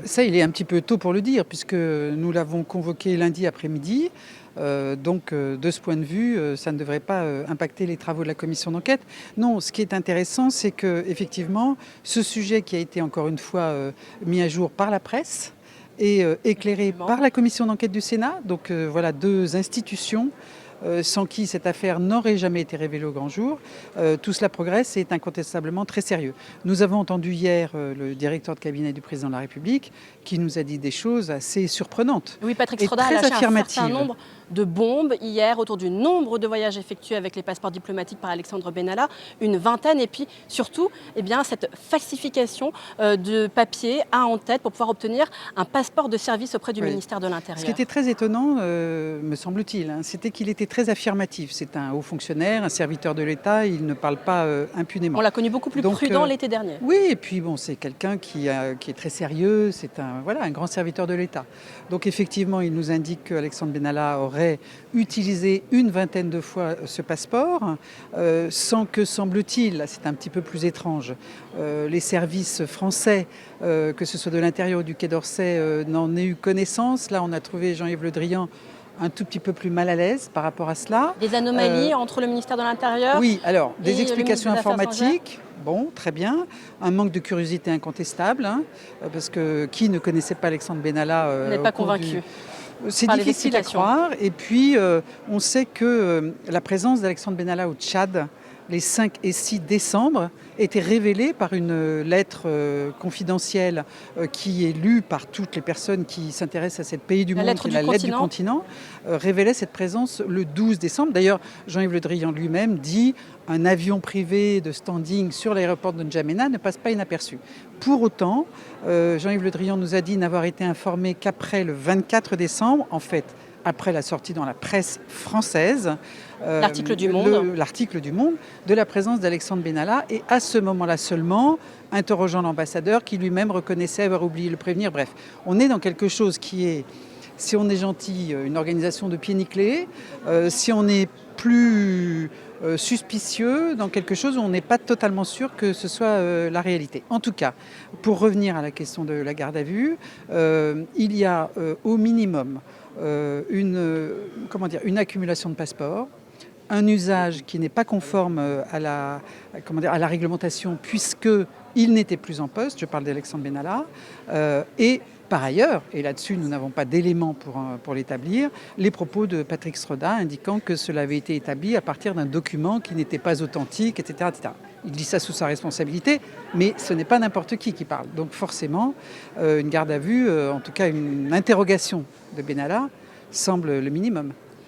Ça, il est un petit peu tôt pour le dire, puisque nous l'avons convoqué lundi après-midi. De ce point de vue, ça ne devrait pas impacter les travaux de la commission d'enquête. Non, ce qui est intéressant, c'est que effectivement, ce sujet qui a été encore une fois mis à jour par la presse et éclairé Effectivement. par la commission d'enquête du Sénat, donc voilà deux institutions sans qui cette affaire n'aurait jamais été révélée au grand jour. Tout cela progresse et est incontestablement très sérieux. Nous avons entendu hier le directeur de cabinet du président de la République qui nous a dit des choses assez surprenantes Oui, Patrick et Sroda a très lâché un certain affirmatives. nombre de bombes hier autour du nombre de voyages effectués avec les passeports diplomatiques par Alexandre Benalla, une vingtaine, et puis surtout cette falsification de papier à en tête pour pouvoir obtenir un passeport de service auprès du ministère de l'Intérieur. Ce qui était très étonnant, me semble-t-il, c'était qu'il était très affirmatif. C'est un haut fonctionnaire, un serviteur de l'État, il ne parle pas impunément. On l'a connu beaucoup plus prudent l'été dernier. Oui, et puis bon, c'est quelqu'un qui est très sérieux, c'est un grand serviteur de l'État. Donc effectivement, il nous indique qu'Alexandre Benalla aurait utilisé une vingtaine de fois ce passeport, sans que, semble-t-il, c'est un petit peu plus étrange, les services français, que ce soit de l'Intérieur ou du Quai d'Orsay, n'en aient eu connaissance. Là, on a trouvé Jean-Yves Le Drian un tout petit peu plus mal à l'aise par rapport à cela. Des anomalies entre le ministère de l'Intérieur. Oui, alors des et explications le ministre des Affaires informatiques, bon, très bien. Un manque de curiosité incontestable, parce que qui ne connaissait pas Alexandre Benalla Vous n'êtes pas convaincu? C'est difficile à croire. Et puis, on sait que la présence d'Alexandre Benalla au Tchad, les 5 et 6 décembre, était révélée par une lettre confidentielle qui est lue par toutes les personnes qui s'intéressent à ce pays du monde, qui est la lettre du continent, révélait cette présence le 12 décembre. D'ailleurs, Jean-Yves Le Drian lui-même dit un avion privé de standing sur l'aéroport de N'Djamena ne passe pas inaperçu. Pour autant, Jean-Yves Le Drian nous a dit n'avoir été informé qu'après le 24 décembre, en fait, après la sortie dans la presse française, l'article du Monde, de la présence d'Alexandre Benalla, et à ce moment-là seulement, interrogeant l'ambassadeur qui lui-même reconnaissait avoir oublié de le prévenir. Bref, on est dans quelque chose qui est, si on est gentil, une organisation de pieds nickelés, si on est plus suspicieux, dans quelque chose où on n'est pas totalement sûr que ce soit la réalité. En tout cas, pour revenir à la question de la garde à vue, il y a au minimum une accumulation de passeports, un usage qui n'est pas conforme à la réglementation puisqu'il n'était plus en poste, je parle d'Alexandre Benalla, et par ailleurs, et là-dessus nous n'avons pas d'éléments pour l'établir, les propos de Patrick Sroda indiquant que cela avait été établi à partir d'un document qui n'était pas authentique, etc., etc. Il dit ça sous sa responsabilité, mais ce n'est pas n'importe qui parle. Donc forcément, une garde à vue, en tout cas une interrogation de Benalla, semble le minimum.